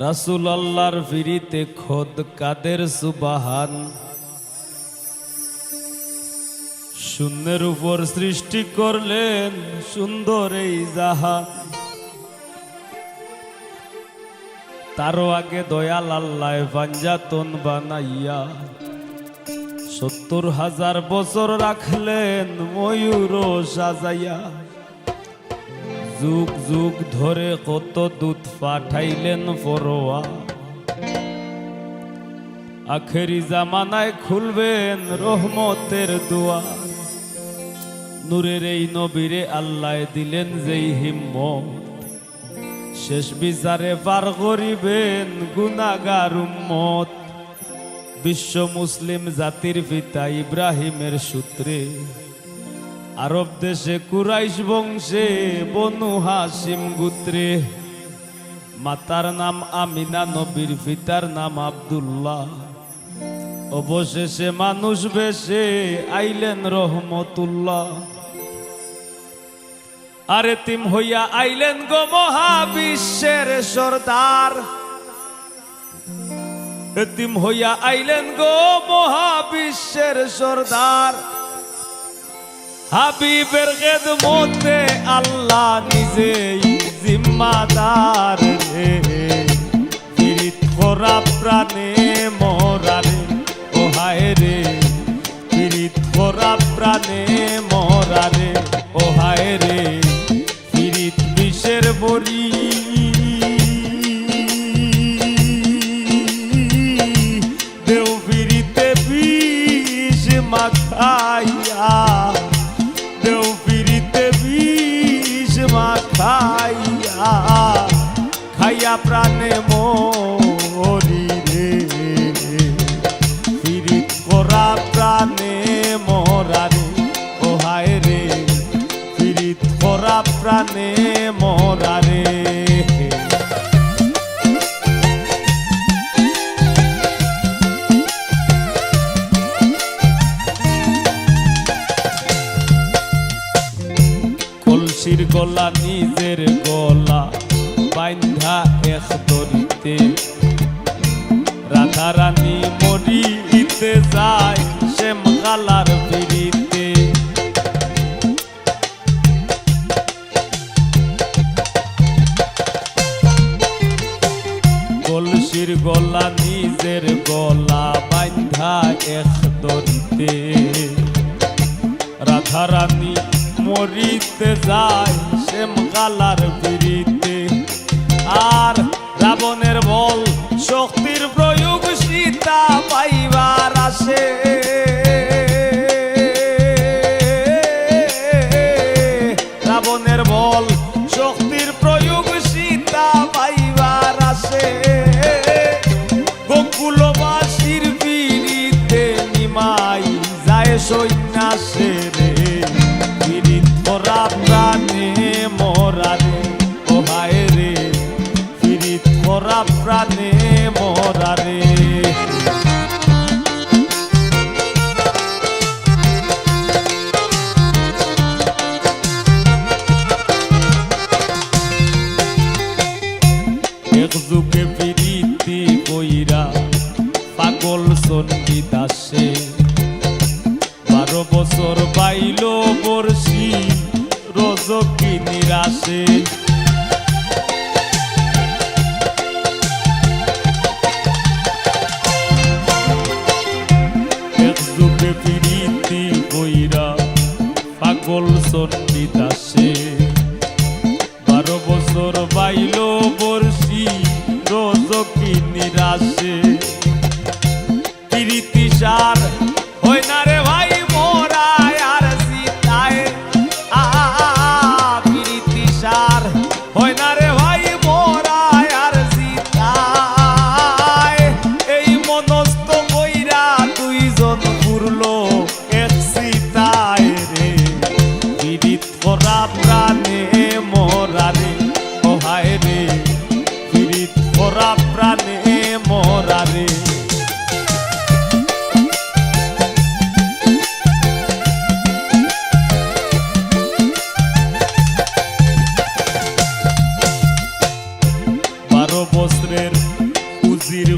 রাসূল আল্লাহর ফিরিতে খোদ কাদের সুবহান। শূন্যের উপর সৃষ্টি করলেন সুন্দর এই জাহান। তারও আগে দয়াল আল্লাহ পাঞ্জাতন বানাইয়া ৭০,০০০ বছর রাখলেন ময়ূর সাজাইয়া। যুগ যুগ ধরে কত দুধ পাঠাইলেন ফরোয়া। আখেরি জামানায় খুলবেন রহমতের দুয়ার। নূরের এই নবীরে আল্লাহ দিলেন যেই হিম্মত, শেষ বিচারে পার করিবেন গুনাহগার উম্মত। বিশ্ব মুসলিম জাতির পিতা ইব্রাহিমের সূত্রে আরব দেশে কুরাইশ বংশে বনু হাসিম গোত্রে। মাতার নাম আমিনা, নবীর পিতার নাম আব্দুল্লাহ। অবশেষে মানুষ বেশে আইলেন রহমতুল্লাহ। আর এতিম হইয়া আইলেন গো মহাবিশ্বের সরদার। এতিম হইয়া আইলেন গো মহাবিশ্বের সরদার। হাবিবের খেদমতে আল্লাহ নিজেই জিম্মাদার রে। পীড়িত করা প্রাণে মরারে ও হায় রে। পীড়িত করা প্রাণে মরারে ও হায় রে। পীড়িত বিষের বড়ি দেও পীড়িতে বিষ মাখাইয়া। দেও পীড়িতে বিষ মাখাইয়া। খাইয়া প্রাণে মরি রে। পীড়িত করা প্রাণে মরারে ও হায় রে। পীড়িত করা প্রাণে মরারে। কলসির গলা নিজের গলা বাইন্ধা এক দড়িতে। রাধা রানী মরিতে যায় শ্যাম কালার পিড়িতে। কলসির গলা নিজের গলা বাইন্ধা এক দড়িতে। রাধা রানী মরিতে যায় শ্যাম কালার পিড়িতে। আর রাবণের বল শক্তির প্রয়োগ সীতা পাইবার আসে। রাবণের বল শক্তির প্রয়োগ সীতা পাইবার আসে। গোকুলবাসীর পিড়িতে নিমাই যায় সন্ন্যাসে রে। পীড়িত করা প্রাণে মরারে ও হায় রে। পীড়িত করা প্রাণে মরারে। এক যুগে পীড়িতি কইরা পাগল চণ্ডী দাসে। 12 বছর বাইল বর্ষি রজকি নিরাশে। এক যুগে পীড়িতি কইরা পাগল চণ্ডী দাসে। 12 বছর বাইল বর্ষি রজকি নিরাশে। পীড়িতি সার হয় না রে ভাই মোরায় আর সীতায়। পীড়িতি সার হয় না রে ভাই মোরায় আর সীতায়। এই মনস্থ কইরা দুইজন পুরলো এক সীতায় রে। পীড়িত করা প্রাণে মরারে ও হায় রে। পীড়িত করা প্রাণে মরারে। বছরের উজির